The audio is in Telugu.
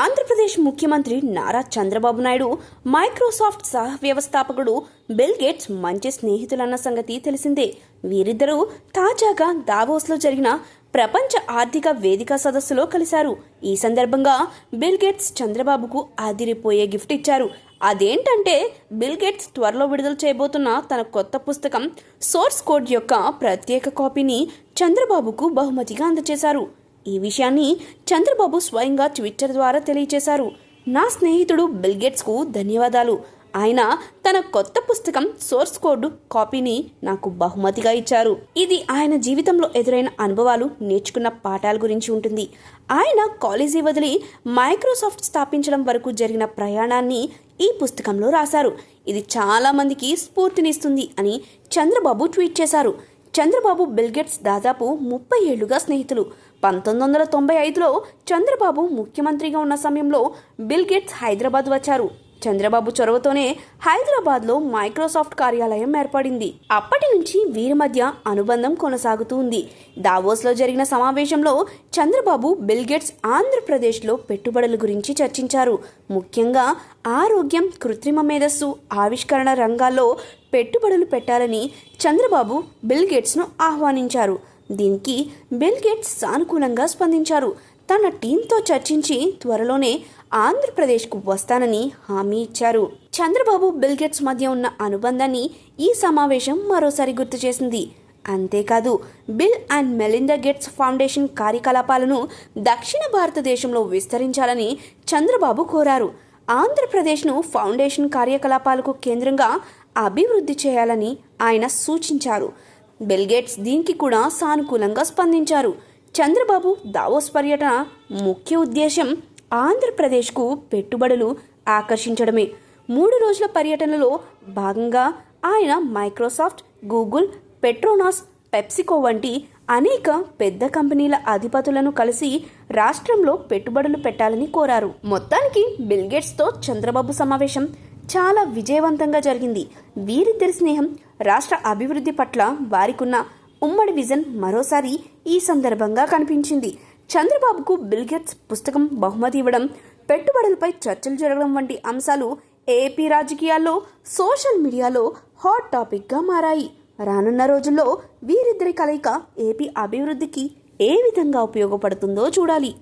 ఆంధ్రప్రదేశ్ ముఖ్యమంత్రి నారా చంద్రబాబు నాయుడు మైక్రోసాఫ్ట్ సహ వ్యవస్థాపకుడు బిల్ గేట్స్ మంచి స్నేహితులన్న సంగతి తెలిసిందే. వీరిద్దరూ తాజాగా దావోస్లో జరిగిన ప్రపంచ ఆర్థిక వేదిక సదస్సులో కలిశారు. ఈ సందర్భంగా బిల్ గేట్స్ చంద్రబాబుకు అదిరిపోయే గిఫ్ట్ ఇచ్చారు. అదేంటంటే బిల్ గేట్స్ త్వరలో విడుదల చేయబోతున్న తన కొత్త పుస్తకం సోర్స్ కోడ్ యొక్క ప్రత్యేక కాపీని చంద్రబాబుకు బహుమతిగా అందజేశారు. ఈ విషయాన్ని చంద్రబాబు స్వయంగా ట్విట్టర్ ద్వారా తెలియజేశారు. నా స్నేహితుడు బిల్ గేట్స్కు ధన్యవాదాలు. ఆయన తన కొత్త పుస్తకం సోర్స్ కోడ్ కాపీని నాకు బహుమతిగా ఇచ్చారు. ఇది ఆయన జీవితంలో ఎదురైన అనుభవాలు, నేర్చుకున్న పాఠాల గురించి ఉంటుంది. ఆయన కాలేజీ వదిలి మైక్రోసాఫ్ట్ స్థాపించడం వరకు జరిగిన ప్రయాణాన్ని ఈ పుస్తకంలో రాశారు. ఇది చాలా మందికి స్ఫూర్తినిస్తుంది అని చంద్రబాబు ట్వీట్ చేశారు. చంద్రబాబు బిల్ గేట్స్ దాదాపు 30 ఏళ్లుగా స్నేహితులు. 1995లో చంద్రబాబు ముఖ్యమంత్రిగా ఉన్న సమయంలో బిల్ గేట్స్ హైదరాబాద్ వచ్చారు. చంద్రబాబు చొరవతోనే హైదరాబాద్లో మైక్రోసాఫ్ట్ కార్యాలయం ఏర్పడింది. అప్పటి నుంచి వీరి మధ్య అనుబంధం కొనసాగుతూ ఉంది. దావోస్లో జరిగిన సమావేశంలో చంద్రబాబు బిల్ గేట్స్ ఆంధ్రప్రదేశ్లో పెట్టుబడుల గురించి చర్చించారు. ముఖ్యంగా ఆరోగ్యం, కృత్రిమ మేధస్సు, ఆవిష్కరణ రంగాల్లో పెట్టుబడులు పెట్టాలని చంద్రబాబు బిల్ గేట్స్ను ఆహ్వానించారు. దీనికి బిల్ గేట్స్ సానుకూలంగా స్పందించారు. తన టీంతో చర్చించి త్వరలోనే ఆంధ్రప్రదేశ్కు వస్తానని హామీ ఇచ్చారు. చంద్రబాబు బిల్ గేట్స్ మధ్య ఉన్న అనుబంధాన్ని ఈ సమావేశం మరోసారి గుర్తు చేసింది. అంతేకాదు, bill and Melinda gates foundation కార్యకలాపాలను దక్షిణ భారతదేశంలో విస్తరించాలని చంద్రబాబు కోరారు. ఆంధ్రప్రదేశ్ను ఫౌండేషన్ కార్యకలాపాలకు కేంద్రంగా అభివృద్ధి చేయాలని ఆయన సూచించారు. బిల్ గేట్స్ దీనికి కూడా సానుకూలంగా స్పందించారు. చంద్రబాబు దావోస్ పర్యటన ముఖ్య ఉద్దేశం ఆంధ్రప్రదేశ్కు పెట్టుబడులు ఆకర్షించడమే. 3 రోజుల పర్యటనలో భాగంగా ఆయన మైక్రోసాఫ్ట్, గూగుల్, పెట్రోనాస్, పెప్సికో వంటి అనేక పెద్ద కంపెనీల అధిపతులను కలిసి రాష్ట్రంలో పెట్టుబడులు పెట్టాలని కోరారు. మొత్తానికి బిల్ గేట్స్తో చంద్రబాబు సమావేశం చాలా విజయవంతంగా జరిగింది. వీరిద్దరి స్నేహం, రాష్ట్ర అభివృద్ధి పట్ల వారికున్న ఉమ్మడి విజన్ మరోసారి ఈ సందర్భంగా కనిపించింది. చంద్రబాబుకు బిల్ గేట్స్ పుస్తకం బహుమతి ఇవ్వడం, పెట్టుబడులపై చర్చలు జరగడం వంటి అంశాలు ఏపీ రాజకీయాల్లో, సోషల్ మీడియాలో హాట్ టాపిక్గా మారాయి. రానున్న రోజుల్లో వీరిద్దరి కలయిక ఏపీ అభివృద్ధికి ఏ విధంగా ఉపయోగపడుతుందో చూడాలి.